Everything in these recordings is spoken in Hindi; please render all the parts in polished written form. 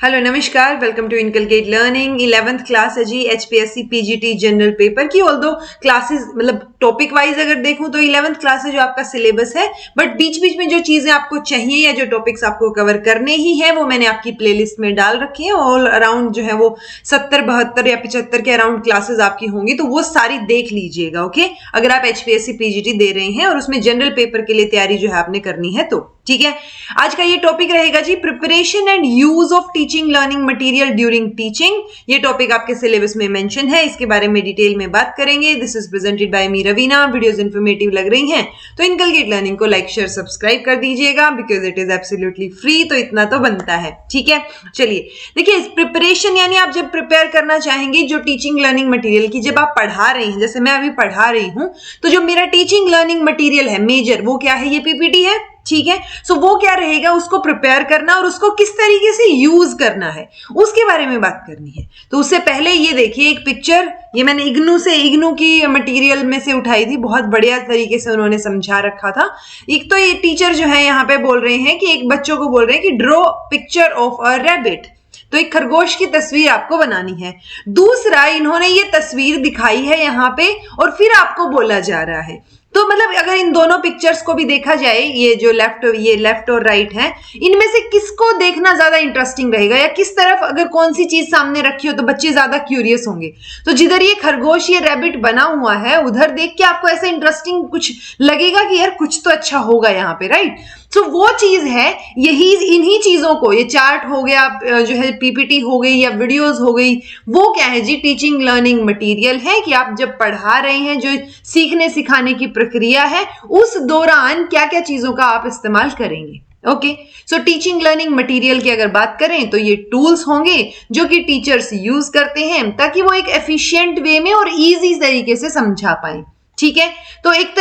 हेलो नमस्कार, welcome to Inculcate Learning. 11th class है जी HPSC PGT जनरल पेपर की। ऑल्दो क्लासेस मतलब टॉपिक वाइज अगर देखूं तो 11th क्लास है जो आपका सिलेबस है, बट बीच बीच में जो चीजें आपको चाहिए या जो टॉपिक्स आपको कवर करने ही है वो मैंने आपकी प्लेलिस्ट में डाल रखी है। ऑल अराउंड जो है वो 70, 72 या 75 के अराउंड क्लासेस आपकी होंगी, तो वो सारी देख लीजिएगा। ओके, अगर आप HPSC PGT दे रहे हैं और उसमें जनरल पेपर के लिए तैयारी जो है आपने करनी है तो ठीक है। आज का ये टॉपिक रहेगा जी preparation and use of teaching learning material during teaching. ये टॉपिक आपके सिलेबस में मेंशन है, इसके बारे में डिटेल में बात करेंगे। This is presented by me Raveena. Videos informative लग रही हैं तो इनकलकेट लर्निंग को लाइक शेयर सब्सक्राइब कर दीजिएगा, because it is absolutely free, तो इतना तो बनता है। ठीक है, चलिए देखिए, प्रिपरेशन यानी आप जब प्रिपेयर करना चाहेंगे जो टीचिंग लर्निंग मटेरियल की, जब आप पढ़ा रहे हैं, जैसे मैं अभी पढ़ा रही हूं, तो जो मेरा टीचिंग लर्निंग मटेरियल है मेजर, वो क्या है? ये PPT है। ठीक है, सो वो क्या रहेगा, उसको प्रिपेयर करना और उसको किस तरीके से यूज करना है उसके बारे में बात करनी है। तो उससे पहले ये देखिए एक पिक्चर, ये मैंने इग्नू की मटेरियल में से उठाई थी, बहुत बढ़िया तरीके से उन्होंने समझा रखा था। एक तो ये टीचर जो है यहाँ पे बोल रहे हैं कि एक बच्चों को बोल रहे हैं कि draw picture of a rabbit, तो एक खरगोश की तस्वीर आपको बनानी है। दूसरा, इन्होंने ये तस्वीर दिखाई है यहाँ पे और फिर आपको बोला जा रहा है, तो मतलब अगर इन दोनों पिक्चर्स को भी देखा जाए, ये जो लेफ्ट और राइट है, इनमें से किसको देखना ज्यादा इंटरेस्टिंग रहेगा, या किस तरफ अगर कौन सी चीज सामने रखी हो तो बच्चे ज्यादा क्यूरियस होंगे। तो जिधर ये खरगोश, ये रैबिट बना हुआ है, उधर देख के आपको ऐसा इंटरेस्टिंग कुछ लगेगा कि यार कुछ तो अच्छा होगा यहाँ पे, राइट। तो वो चीज है, यही इन्हीं चीजों को, ये चार्ट हो गया, जो है PPT हो गई या वीडियोस हो गई, वो क्या है जी? टीचिंग लर्निंग मटेरियल है कि आप जब पढ़ा रहे हैं, जो सीखने सिखाने की प्रक्रिया है, उस दौरान क्या क्या चीजों का आप इस्तेमाल करेंगे। Okay, so teaching learning material की अगर बात करें तो ये टूल्स होंगे जो कि टीचर्स यूज करते हैं ताकि वो एक एफिशिएंट वे में और इजी तरीके से समझा पाए। ठीक है, तो एक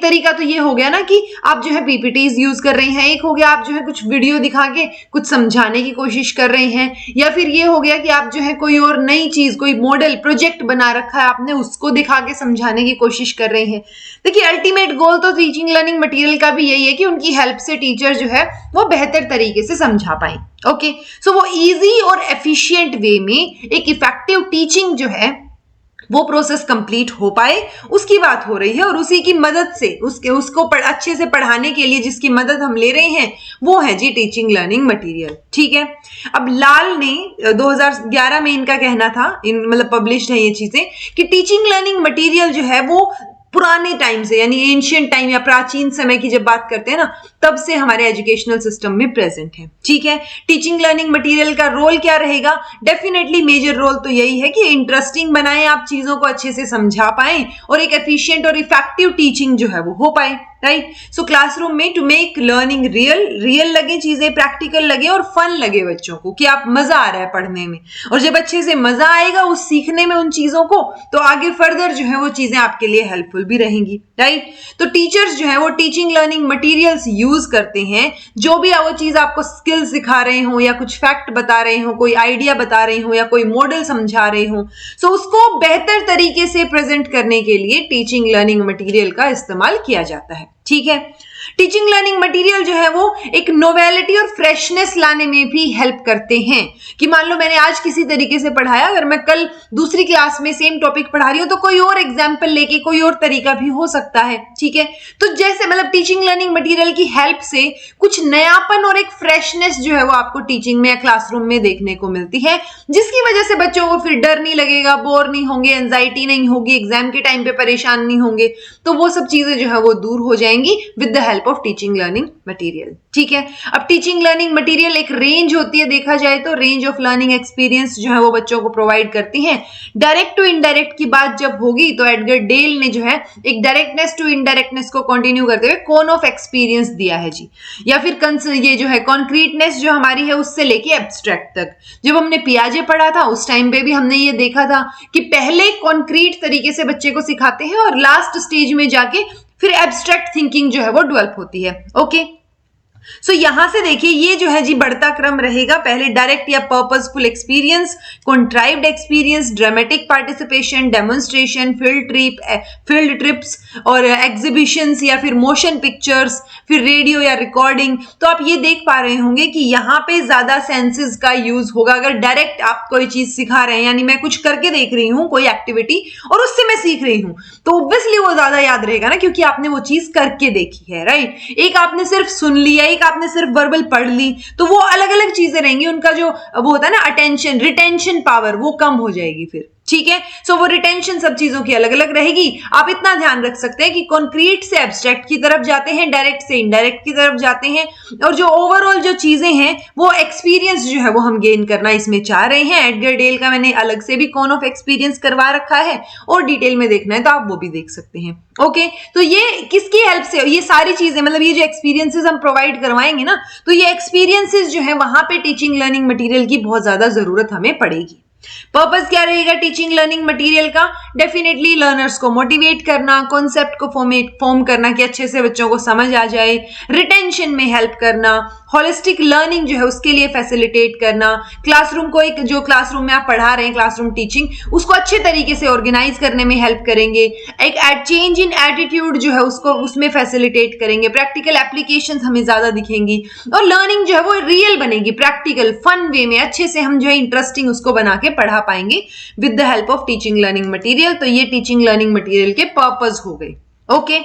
तरीका तो ये हो गया ना कि आप जो है PPTs यूज कर रहे हैं, एक हो गया आप जो है कुछ वीडियो दिखा के कुछ समझाने की कोशिश कर रहे हैं, या फिर ये हो गया कि आप जो है कोई और नई चीज, कोई मॉडल प्रोजेक्ट बना रखा है आपने, उसको दिखा के समझाने की कोशिश कर रहे हैं। देखिए, अल्टीमेट गोल तो टीचिंग लर्निंग मटेरियल का भी यही है कि उनकी हेल्प से टीचर जो है वो बेहतर तरीके से समझा पाए। ओके, सो वो इजी और एफिशिएंट वे में एक इफेक्टिव टीचिंग जो है वो प्रोसेस कंप्लीट हो पाए, उसकी बात हो रही है। और उसी की मदद से उसको अच्छे से पढ़ाने के लिए जिसकी मदद हम ले रहे हैं वो है जी टीचिंग लर्निंग मटेरियल। ठीक है, अब लाल ने 2011 में इनका कहना था, मतलब पब्लिश्ड है ये चीजें, कि टीचिंग लर्निंग मटेरियल जो है वो पुराने टाइम से, यानी एंशियंट टाइम या प्राचीन समय की जब बात करते हैं ना, तब से हमारे एजुकेशनल सिस्टम में प्रेजेंट है। ठीक है, टीचिंग लर्निंग मटेरियल का रोल क्या रहेगा? डेफिनेटली मेजर रोल तो यही है कि इंटरेस्टिंग बनाएं, आप चीजों को अच्छे से समझा पाएं और एक एफिशिएंट और इफेक्टिव टीचिंग जो है वो हो पाए, राइट। सो क्लासरूम में टू मेक लर्निंग रियल लगे, चीजें प्रैक्टिकल लगे और फन लगे बच्चों को, कि आप मजा आ रहा है पढ़ने में, और जब अच्छे से मजा आएगा उस सीखने में उन चीजों को, तो आगे फर्दर जो है वो चीजें आपके लिए हेल्पफुल भी रहेंगी, राइट। तो टीचर्स जो है वो टीचिंग लर्निंग मटेरियल्स यूज करते हैं, जो भी वो चीज आपको स्किल सिखा रहे हो या कुछ फैक्ट बता रहे हो, कोई आइडिया बता रहे हो या कोई मॉडल समझा रहे हो, सो उसको बेहतर तरीके से प्रेजेंट करने के लिए टीचिंग लर्निंग मटेरियल का इस्तेमाल किया जाता है। ठीक है, टीचिंग लर्निंग मटेरियल जो है वो एक नोवेलिटी और फ्रेशनेस लाने में भी हेल्प करते हैं, कि मान लो मैंने आज किसी तरीके से पढ़ाया, अगर मैं कल दूसरी क्लास में सेम टॉपिक पढ़ा रही हूं तो कोई और एग्जाम्पल लेके कोई और तरीका भी हो सकता है। ठीक है, तो जैसे मतलब टीचिंग लर्निंग मटेरियल की हेल्प से कुछ नयापन और एक फ्रेशनेस जो है वो आपको टीचिंग में या क्लासरूम में देखने को मिलती है, जिसकी वजह से बच्चों को फिर डर नहीं लगेगा, बोर नहीं होंगे, एंजाइटी नहीं होगी, एग्जाम के टाइम पे परेशान नहीं होंगे, तो वो सब चीजें जो है वो दूर हो जाएंगी with the help of teaching learning material. ठीक है, अब टीचिंग लर्निंग मटेरियल एक रेंज होती है, देखा जाए तो रेंज ऑफ लर्निंग एक्सपीरियंस जो है वो बच्चों को प्रोवाइड करती हैं। डायरेक्ट टू इनडायरेक्ट की बात जब होगी तो एडगर डेल ने जो है एक डायरेक्टनेस टू इनडायरेक्टनेस को कंटिन्यू करते हुए कोन ऑफ एक्सपीरियंस दिया है जी, या फिर ये जो है कॉन्क्रीटनेस जो हमारी है उससे लेके एब्स्ट्रैक्ट तक। जब हमने पियाजे पढ़ा था उस टाइम पे भी हमने ये देखा था कि पहले कॉन्क्रीट तरीके से बच्चे को सिखाते हैं और लास्ट स्टेज में जाके फिर एब्स्ट्रैक्ट थिंकिंग जो है वो डेवलप होती है। ओके, सो यहां से देखिए ये जो है जी बढ़ता क्रम रहेगा, पहले डायरेक्ट या purposeful experience, contrived experience, dramatic participation, demonstration, field trips और एग्जीबिशंस या फिर मोशन पिक्चर्स, फिर रेडियो या रिकॉर्डिंग। तो आप ये देख पा रहे होंगे कि यहाँ पे ज्यादा सेंसेस का यूज होगा। अगर डायरेक्ट आप कोई चीज सिखा रहे हैं, यानी मैं कुछ करके देख रही हूँ कोई एक्टिविटी और उससे मैं सीख रही हूँ, तो ऑब्वियसली वो ज्यादा याद रहेगा ना, क्योंकि आपने वो चीज करके देखी है, राइट। एक आपने सिर्फ सुन लिया, एक आपने सिर्फ वर्बल पढ़ ली, तो वो अलग अलग चीजें रहेंगी, उनका जो वो होता है ना अटेंशन, रिटेंशन पावर, वो कम हो जाएगी फिर, ठीक है। सो वो रिटेंशन सब चीजों की अलग अलग रहेगी। आप इतना ध्यान रख सकते हैं कि कॉन्क्रीट से एब्स्ट्रैक्ट की तरफ जाते हैं, डायरेक्ट से इनडायरेक्ट की तरफ जाते हैं, और जो ओवरऑल जो चीजें हैं वो एक्सपीरियंस जो है वो हम गेन करना इसमें चाह रहे हैं। एडगर डेल का मैंने अलग से भी कॉन ऑफ एक्सपीरियंस करवा रखा है, और डिटेल में देखना है तो आप वो भी देख सकते हैं। ओके, तो ये किसकी हेल्प से, ये सारी चीजें मतलब ये जो एक्सपीरियंसेस हम प्रोवाइड करवाएंगे ना, तो ये एक्सपीरियंसेस जो है वहां पे टीचिंग लर्निंग मटेरियल की बहुत ज्यादा जरूरत हमें पड़ेगी। पर्पस क्या रहेगा टीचिंग लर्निंग मटेरियल का? डेफिनेटली लर्नर्स को मोटिवेट करना, कॉन्सेप्ट को फॉर्म करना कि अच्छे से बच्चों को समझ आ जाए, रिटेंशन में हेल्प करना, होलिस्टिक लर्निंग जो है उसके लिए फैसिलिटेट करना, क्लासरूम को एक जो क्लासरूम में आप पढ़ा रहे हैं क्लासरूम टीचिंग उसको अच्छे तरीके से ऑर्गेनाइज करने में हेल्प करेंगे, एक चेंज इन एटीट्यूड जो है उसको उसमें फैसिलिटेट करेंगे, प्रैक्टिकल एप्लीकेशंस हमें ज्यादा दिखेंगी, और लर्निंग जो है वो रियल बनेगी, प्रैक्टिकल फन वे में अच्छे से हम जो है इंटरेस्टिंग उसको बना के पढ़ा पाएंगे with the help of teaching learning material. तो ये टीचिंग लर्निंग मटेरियल के पर्पस हो गए। ओके,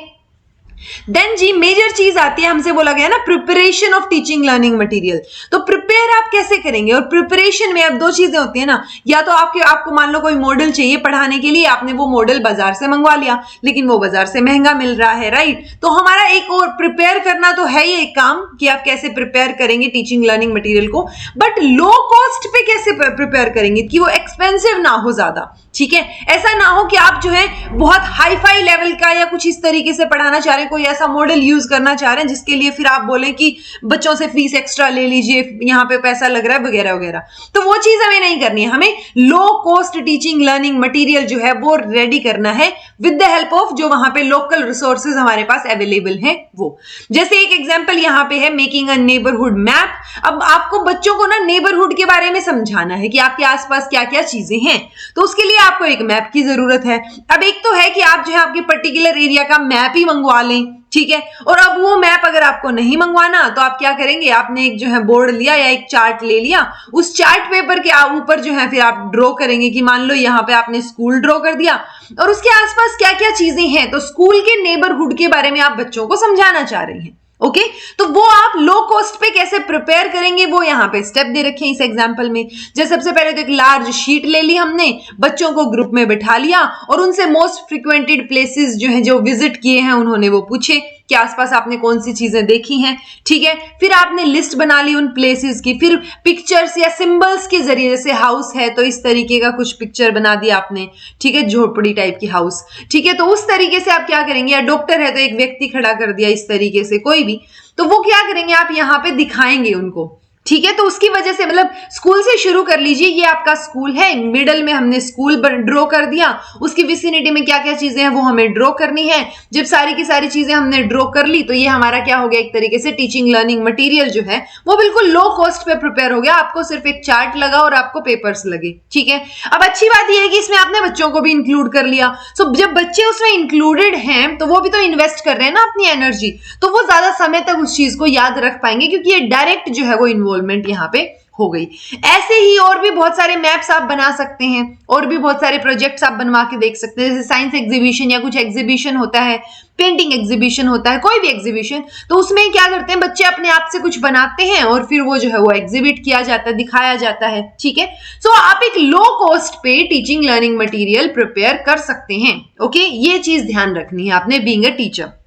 देन जी मेजर चीज आती है, हमसे बोला गया ना preparation of teaching learning material. तो प्रिपेयर आप कैसे करेंगे? और प्रिपरेशन में अब दो चीजें होती है ना, या तो आपको मान लो कोई मॉडल चाहिए पढ़ाने के लिए, आपने वो मॉडल बाजार से मंगवा लिया, लेकिन वो बाजार से महंगा मिल रहा है, राइट। तो हमारा एक और प्रिपेयर करना तो है ही एक काम कि आप कैसे प्रिपेयर करेंगे टीचिंग लर्निंग मटेरियल को, बट लो कॉस्ट पे कैसे प्रिपेयर करेंगे कि वो एक्सपेंसिव ना हो ज्यादा, ठीक है। ऐसा ना हो कि आप जो है बहुत हाई फाई लेवल का या कुछ इस तरीके से पढ़ाना चाह रहे हैं, कोई ऐसा मॉडल यूज करना चाह रहे हैं जिसके लिए फिर आप बोले कि बच्चों से फीस एक्स्ट्रा ले लीजिए, यहाँ पे पैसा लग रहा है वगैरह वगैरह। तो वो चीज हमें नहीं करनी है, हमें low cost teaching learning material जो है वो रेडी करना है विद द हेल्प ऑफ जो वहां पे लोकल रिसोर्सेज हमारे पास अवेलेबल है वो। जैसे एक एग्जाम्पल यहाँ पे है मेकिंग अ नेबरहुड मैप। अब आपको बच्चों को ना नेबरहुड के बारे में समझाना है कि आपके आसपास क्या क्या चीजें हैं, तो उसके लिए आपको एक मैप की जरूरत है। अब एक तो है कि आप जो है आपके पर्टिकुलर एरिया का मैप ही मंगवा लें, ठीक है। और अब वो मैप अगर आपको नहीं मंगवाना तो आप क्या करेंगे, आपने एक जो है बोर्ड लिया या एक चार्ट ले लिया, उस चार्ट पेपर के ऊपर जो है फिर आप ड्रॉ करेंगे कि मान लो यहाँ पे आपने स्कूल ड्रॉ कर दिया और उसके आसपास क्या क्या चीजें हैं, तो स्कूल के नेबरहुड के बारे में आप बच्चों को समझाना चाह रहे हैं। ओके, तो वो आप लो कॉस्ट पे कैसे प्रिपेयर करेंगे वो यहाँ पे स्टेप दे रखे हैं इस एग्जांपल में। जैसे सबसे पहले तो एक लार्ज शीट ले ली हमने, बच्चों को ग्रुप में बिठा लिया और उनसे मोस्ट फ्रिक्वेंटेड प्लेसेस जो हैं जो विजिट किए हैं उन्होंने वो पूछे कि आसपास आपने कौन सी चीजें देखी हैं, ठीक है। फिर आपने लिस्ट बना ली उन प्लेसेस की, फिर पिक्चर्स या सिंबल्स के जरिए, जैसे हाउस है तो इस तरीके का कुछ पिक्चर बना दिया आपने, ठीक है, झोपड़ी टाइप की हाउस, ठीक है। तो उस तरीके से आप क्या करेंगे, या डॉक्टर है तो एक व्यक्ति खड़ा कर दिया इस तरीके से कोई भी, तो वो क्या करेंगे आप यहाँ पे दिखाएंगे उनको, ठीक है। तो उसकी वजह से मतलब स्कूल से शुरू कर लीजिए, ये आपका स्कूल है, मिडल में हमने स्कूल ड्रॉ कर दिया, उसकी विसिनिटी में क्या क्या चीजें हैं वो हमें ड्रॉ करनी है। जब सारी की सारी चीजें हमने ड्रॉ कर ली तो ये हमारा क्या हो गया, एक तरीके से टीचिंग लर्निंग मटेरियल जो है वो बिल्कुल लो कॉस्ट पे प्रिपेयर हो गया। आपको सिर्फ एक चार्ट लगा और आपको पेपर्स लगे, ठीक है। अब अच्छी बात यह है कि इसमें आपने बच्चों को भी इंक्लूड कर लिया। सो जब बच्चे उसमें इंक्लूडेड हैं तो वो भी तो इन्वेस्ट कर रहे हैं ना अपनी एनर्जी, तो वो ज्यादा समय तक उस चीज को याद रख पाएंगे, क्योंकि ये डायरेक्ट जो है वो इन्वॉल्वमेंट यहाँ पे हो गई। ऐसे ही और भी बहुत सारे मैप्स आप बना सकते हैं, और भी बहुत सारे प्रोजेक्ट्स आप बनवा के देख सकते हैं। जैसे साइंस एग्जीबिशन या कुछ एग्जीबिशन होता है, पेंटिंग एग्जीबिशन होता है, कोई भी एग्जीबिशन, तो उसमें क्या करते हैं बच्चे अपने आप से कुछ बनाते हैं और फिर वो जो है वो एग्जिबिट किया जाता है, दिखाया जाता है, ठीक है। सो आप एक लो कॉस्ट पे टीचिंग लर्निंग मटेरियल प्रिपेयर कर सकते हैं। ओके, ये चीज ध्यान रखनी है आपने बीइंग अ टीचर।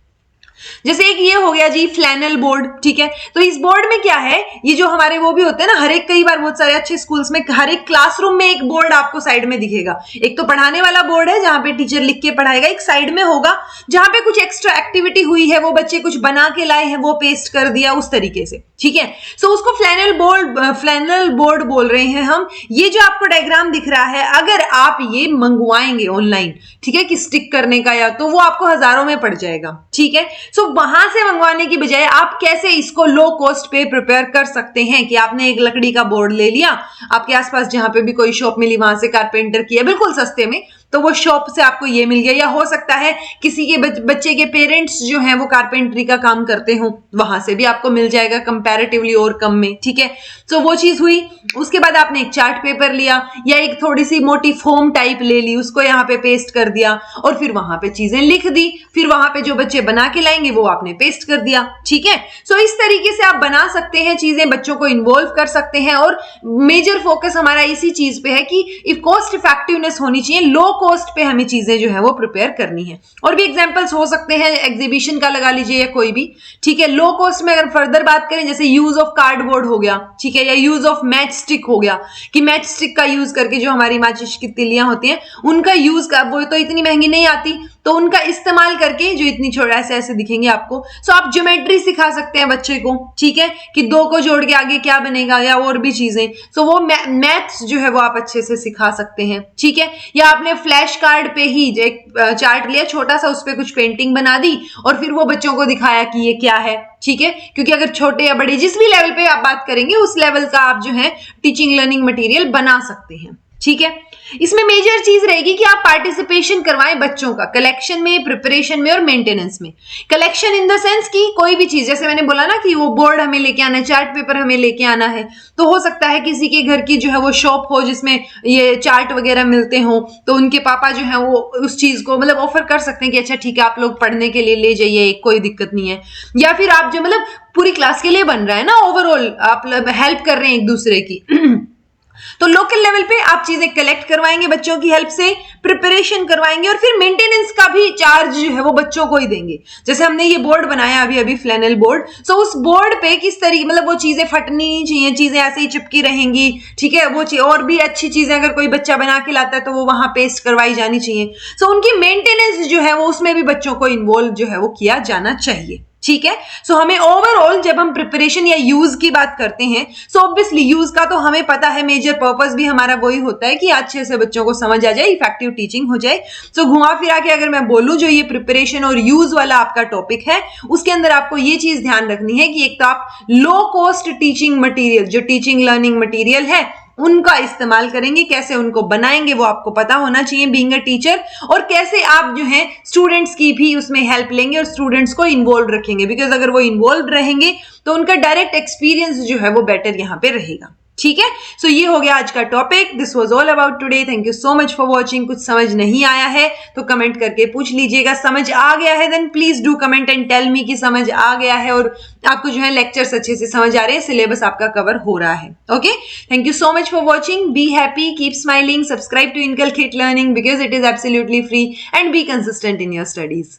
जैसे एक ये हो गया जी फ्लैनल बोर्ड, ठीक है। तो इस बोर्ड में क्या है, ये जो हमारे वो भी होते हैं ना, हर एक, कई बार बहुत सारे अच्छे स्कूल्स में हर एक क्लासरूम में एक बोर्ड आपको साइड में दिखेगा। एक तो पढ़ाने वाला बोर्ड है जहां पे टीचर लिख के पढ़ाएगा, एक साइड में होगा जहां पे कुछ एक्स्ट्रा एक्टिविटी हुई है, वो बच्चे कुछ बना के लाए हैं वो पेस्ट कर दिया, उस तरीके से, ठीक है। सो उसको फ्लैनल बोर्ड बोल रहे हैं हम। ये जो आपको डायग्राम दिख रहा है, अगर आप ये मंगवाएंगे ऑनलाइन, ठीक है, कि स्टिक करने का या, तो वो आपको हजारों में पड़ जाएगा, ठीक है। सो वहां से मंगवाने की बजाय आप कैसे इसको लो कॉस्ट पे प्रिपेयर कर सकते हैं कि आपने एक लकड़ी का बोर्ड ले लिया, आपके आसपास जहां पे भी कोई शॉप मिली वहां से कारपेंटर किया बिल्कुल सस्ते में, तो वो शॉप से आपको ये मिल गया। या हो सकता है किसी के बच्चे के पेरेंट्स जो हैं वो कारपेंटरी का काम करते हो, वहां से भी आपको मिल जाएगा कंपैरेटिवली और कम में, ठीक है। तो वो चीज हुई। उसके बाद आपने एक चार्ट पेपर लिया या एक थोड़ी सी मोटी फोम टाइप ले ली, उसको यहाँ पे पेस्ट कर दिया और फिर वहां पे चीजें लिख दी, फिर वहां पे जो बच्चे बना के लाएंगे वो आपने पेस्ट कर दिया, ठीक है। सो इस तरीके से आप बना सकते हैं चीजें, बच्चों को इन्वॉल्व कर सकते हैं। और मेजर फोकस हमारा इसी चीज पे है कि कॉस्ट इफेक्टिवनेस होनी चाहिए, लो कॉस्ट पे हमें चीजें जो है वो प्रिपेयर करनी है। और भी एग्जांपल्स हो सकते हैं, एग्जीबिशन का लगा लीजिए या कोई भी, ठीक है। लो कॉस्ट में अगर फर्दर बात करें, जैसे यूज ऑफ कार्डबोर्ड हो गया, ठीक है, या यूज ऑफ मैच स्टिक हो गया, कि मैच स्टिक का यूज करके जो हमारी माचिस की तिलियां होती हैं उनका यूज कर, वो तो इतनी महंगी नहीं आती, तो उनका इस्तेमाल करके जो इतनी छोटा ऐसे ऐसे दिखेंगे आपको। सो आप ज्योमेट्री सिखा सकते हैं बच्चे को, ठीक है, कि 2 को जोड़ के आगे क्या बनेगा या और भी चीजें। सो वो मैथ्स जो है वो आप अच्छे से सिखा सकते हैं, ठीक है। या आपने फ्लैश कार्ड पे ही एक चार्ट लिया छोटा सा, उस पर कुछ पेंटिंग बना दी और फिर वो बच्चों को दिखाया कि ये क्या है, ठीक है। क्योंकि अगर छोटे या बड़े जिस भी लेवल पे आप बात करेंगे उस लेवल का आप जो है टीचिंग लर्निंग मटेरियल बना सकते हैं, ठीक है। इसमें मेजर चीज रहेगी कि आप पार्टिसिपेशन करवाएं बच्चों का कलेक्शन में, प्रिपरेशन में और मेंटेनेंस में। कलेक्शन इन द सेंस कि कोई भी चीज, जैसे मैंने बोला ना कि वो बोर्ड हमें लेके आना है, चार्ट पेपर हमें लेके आना है, तो हो सकता है किसी के घर की जो है वो शॉप हो जिसमें ये चार्ट वगैरह मिलते हो, तो उनके पापा जो है वो उस चीज को मतलब ऑफर कर सकते हैं कि अच्छा ठीक है आप लोग पढ़ने के लिए ले जाइए, कोई दिक्कत नहीं है। या फिर आप जो मतलब पूरी क्लास के लिए बन रहा है ना, ओवरऑल आप हेल्प कर रहे हैं एक दूसरे की तो लोकल लेवल पे आप चीजें कलेक्ट करवाएंगे बच्चों की हेल्प से, प्रिपरेशन करवाएंगे और फिर मेंटेनेंस का भी चार्ज जो है वो बच्चों को ही देंगे। जैसे हमने ये बोर्ड बनाया अभी फ्लैनल बोर्ड, सो उस बोर्ड पे किस तरीके मतलब वो चीजें फटनी नहीं चाहिए, चीजें ऐसे ही चिपकी रहेंगी, ठीक है। वो और भी अच्छी चीजें अगर कोई बच्चा बना के लाता है तो वो वहां पेस्ट करवाई जानी चाहिए। सो उनकी मेंटेनेंस जो है वो उसमें भी बच्चों को इन्वॉल्व जो है वो किया जाना चाहिए, ठीक है। सो हमें ओवरऑल जब हम प्रिपरेशन या यूज की बात करते हैं, सो ऑब्वियसली यूज का तो हमें पता है, मेजर पर्पस भी हमारा वही होता है कि अच्छे से बच्चों को समझ आ जाए, इफेक्टिव टीचिंग हो जाए। सो घुमा फिरा के अगर मैं बोलूं जो ये प्रिपरेशन और यूज वाला आपका टॉपिक है, उसके अंदर आपको ये चीज ध्यान रखनी है कि एक तो आप लो कॉस्ट टीचिंग मटीरियल, जो टीचिंग लर्निंग मटीरियल है उनका इस्तेमाल करेंगे, कैसे उनको बनाएंगे वो आपको पता होना चाहिए बीइंग अ टीचर, और कैसे आप जो है स्टूडेंट्स की भी उसमें हेल्प लेंगे और स्टूडेंट्स को इन्वॉल्व रखेंगे, बिकॉज अगर वो इन्वॉल्व रहेंगे तो उनका डायरेक्ट एक्सपीरियंस जो है वो बेटर यहाँ पे रहेगा, ठीक है। सो ये हो गया आज का topic. This was all about today. Thank you so much for watching. कुछ समझ नहीं आया है तो कमेंट करके पूछ लीजिएगा, समझ आ गया है then please do comment and tell me कि समझ आ गया है और आपको जो है लेक्चर्स अच्छे से समझ आ रहे हैं, सिलेबस आपका कवर हो रहा है। Okay, thank you so much for watching. Be happy, keep smiling, subscribe to Inculcate Learning because it is absolutely free, and be consistent in your studies.